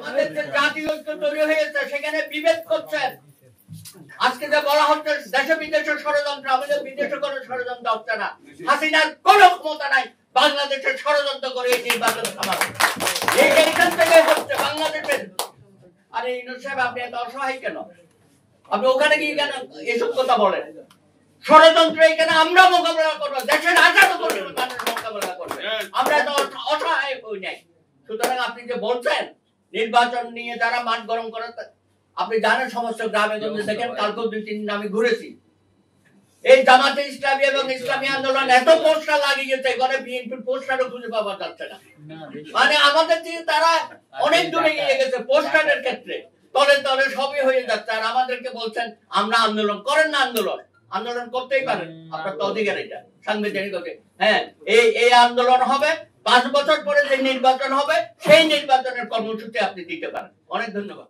আমাদের যে জাতীয় ঐক্য তৈরি হয়েছে সেখানে বিভেদ করছেন। আজকে যে বলা হচ্ছে দেশে বিদেশে ষড়যন্ত্র, আমাদের বিদেশে কোনো ষড়যন্ত্র হচ্ছে না। হাসিনার কোনো ক্ষমতা নাই বাংলাদেশের ষড়যন্ত্র করে এই নির্বাচন থামাবে। এইখান থেকে হচ্ছে বাংলাদেশের। আরে ইউনূস সাহেব, আপনি এত অসহায় কেন? আপনি ওখানে গিয়ে কেন এসব কথা বলেন? ষড়যন্ত্র এখানে আমরা মোকাবেলা করবো, দেশের আজাদ মোকাবেলা করবে। আমরা তো অসহায় হই নাই। সুতরাং আপনি যে বলছেন নির্বাচন নিয়ে যারা মাঠ গরম করে, আপনি জানেন সমস্ত গ্রামে গঞ্জে দেখেন, কালকেও 2-3 দিন আমি ঘুরেছি, এই জামাতে ইসলামী এবং ইসলামী আন্দোলন এত পোস্টার লাগিয়েছে, এখানে বিএনপির পোস্টারও খুঁজে পাওয়া যাচ্ছে না। মানে আমাদের যে তারা অনেক দূরে গিয়ে গেছে পোস্টারের ক্ষেত্রে, তলে তলে সবই হয়ে যাচ্ছে। আর আমাদেরকে বলছেন আমরা আন্দোলন করেন না। আন্দোলন করতেই পারেন, আপনার তো অধিকার, এটা সাংবিধানিক অধিকার। হ্যাঁ, এই আন্দোলন হবে 5 বছর পরে যে নির্বাচন হবে, সেই নির্বাচনের কর্মসূচি আপনি দিতে পারেন। অনেক ধন্যবাদ।